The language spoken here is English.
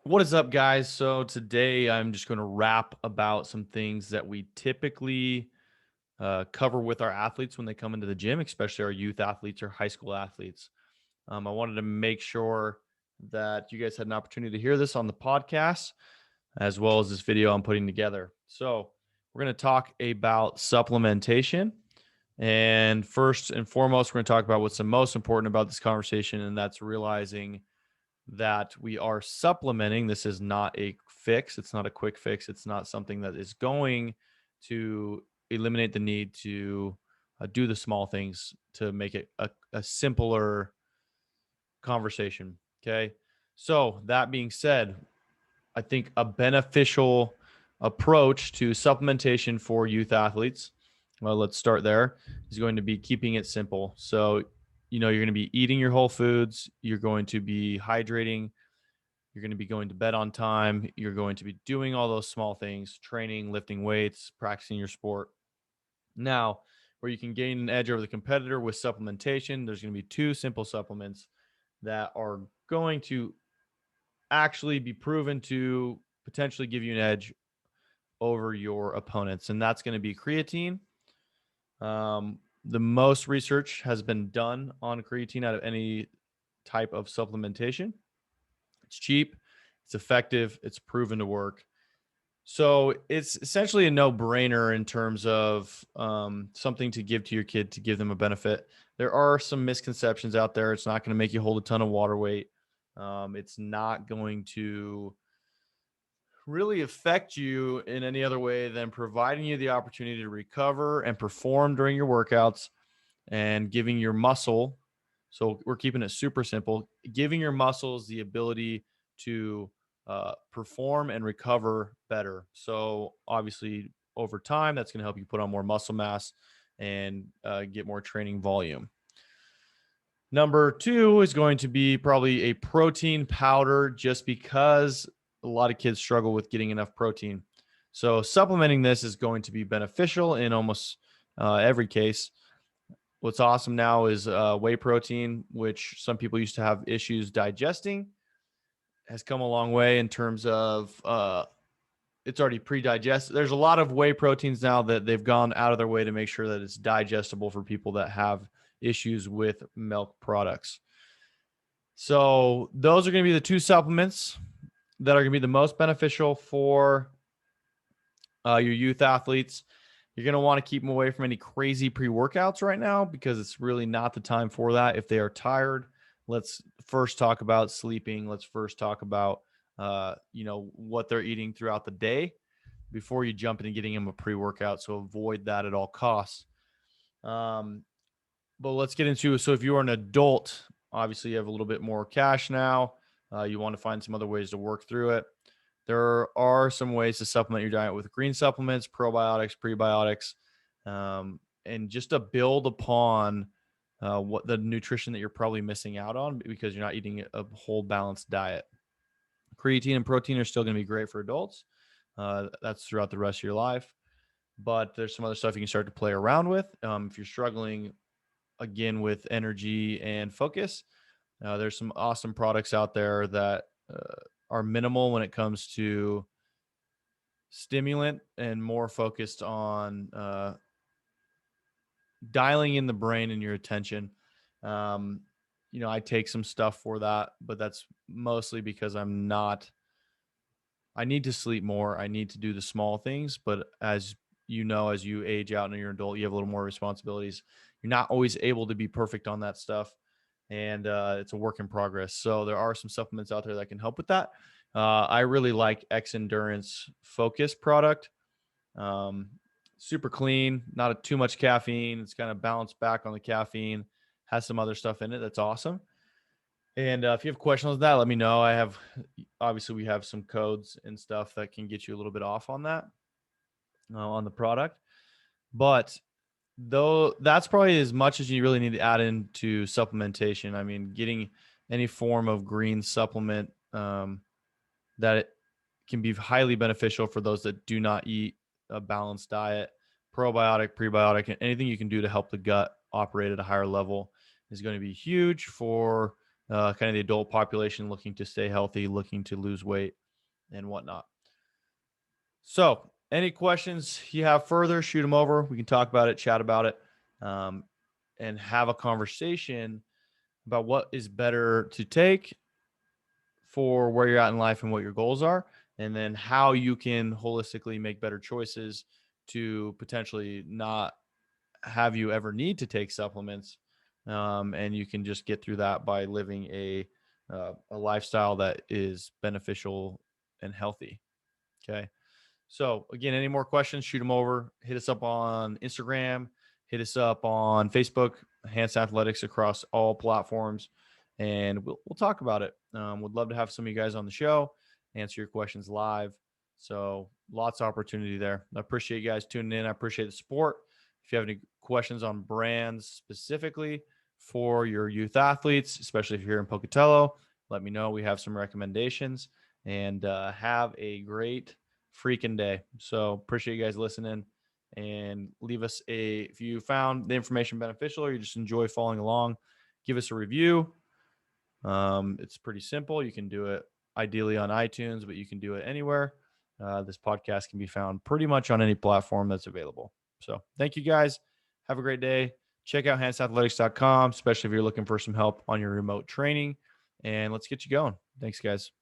What is up, guys? So today I'm just going to rap about some things that we typically cover with our athletes when they come into the gym, especially our youth athletes or high school athletes. I wanted to make sure that you guys had an opportunity to hear this on the podcast, as well as this video I'm putting together. So we're going to talk about supplementation. And first and foremost, we're going to talk about what's the most important about this conversation, and that's realizing that we are supplementing. This is not a fix. It's not a quick fix. It's not something that is going to eliminate the need to do the small things to make it a simpler conversation. Okay. So, that being said, I think a beneficial approach to supplementation for youth athletes, well, let's start there, is going to be keeping it simple. So, you're going to be eating your whole foods, you're going to be hydrating, you're going to be going to bed on time. You're going to be doing all those small things, training, lifting weights, practicing your sport. Now, where you can gain an edge over the competitor with supplementation, there's going to be two simple supplements that are going to actually be proven to potentially give you an edge over your opponents. And that's going to be creatine. The most research has been done on creatine out of any type of supplementation. It's cheap, it's effective, it's proven to work. So it's essentially a no-brainer in terms of something to give to your kid to give them a benefit. There are some misconceptions out there. It's not going to make you hold a ton of water weight. It's not going to really affect you in any other way than providing you the opportunity to recover and perform during your workouts and giving your muscle. So we're keeping it super simple, giving your muscles the ability to perform and recover better. So obviously over time, that's going to help you put on more muscle mass and get more training volume. Number two is going to be probably a protein powder, just because a lot of kids struggle with getting enough protein. So supplementing this is going to be beneficial in almost every case. What's awesome now is whey protein, which some people used to have issues digesting, has come a long way in terms of it's already pre-digested. There's a lot of whey proteins now that they've gone out of their way to make sure that it's digestible for people that have issues with milk products. So those are going to be the two supplements that are going to be the most beneficial for your youth athletes. You're going to want to keep them away from any crazy pre-workouts right now, because it's really not the time for that. If they are tired, let's first talk about sleeping. Let's first talk about, what they're eating throughout the day before you jump into getting them a pre-workout. So avoid that at all costs. But let's get into, so if you're an adult, obviously you have a little bit more cash now. You want to find some other ways to work through it. There are some ways to supplement your diet with green supplements, probiotics, prebiotics, and just to build upon what the nutrition that you're probably missing out on because you're not eating a whole balanced diet. Creatine and protein are still going to be great for adults. That's throughout the rest of your life. But there's some other stuff you can start to play around with. If you're struggling, again, with energy and focus, there's some awesome products out there that are minimal when it comes to stimulant and more focused on dialing in the brain and your attention. I take some stuff for that, but that's mostly because I need to sleep more. I need to do the small things, but as as you age out and you're an adult, you have a little more responsibilities. You're not always able to be perfect on that stuff, and it's a work in progress. So there are some supplements out there that can help with that. I really like X Endurance Focus product. Um, Super clean, too much caffeine. It's kind of balanced back on the caffeine. Has some other stuff in it that's awesome. And if you have questions on that, let me know. Obviously we have some codes and stuff that can get you a little bit off on that on the product. But though that's probably as much as you really need to add into supplementation. I mean, getting any form of green supplement that it can be highly beneficial for those that do not eat a balanced diet. Probiotic, prebiotic, and anything you can do to help the gut operate at a higher level is going to be huge for kind of the adult population looking to stay healthy, looking to lose weight and whatnot. So any questions you have further, shoot them over. We can talk about it, chat about it, and have a conversation about what is better to take for where you're at in life and what your goals are, and then how you can holistically make better choices to potentially not have you ever need to take supplements. And you can just get through that by living a lifestyle that is beneficial and healthy. Okay. So again, any more questions, shoot them over. Hit us up on Instagram. Hit us up on Facebook, Hansen Athletics across all platforms, and we'll talk about it. Would love to have some of you guys on the show, answer your questions live. So lots of opportunity there. I appreciate you guys tuning in. I appreciate the support. If you have any questions on brands specifically for your youth athletes, especially if you're here in Pocatello, let me know. We have some recommendations, and have a great freaking day. So appreciate you guys listening, and leave us if you found the information beneficial or you just enjoy following along, give us a review. It's pretty simple. You can do it ideally on iTunes, but you can do it anywhere. This podcast can be found pretty much on any platform that's available. So thank you guys. Have a great day. Check out HansenAthletics.com, especially if you're looking for some help on your remote training. And let's get you going. Thanks, guys.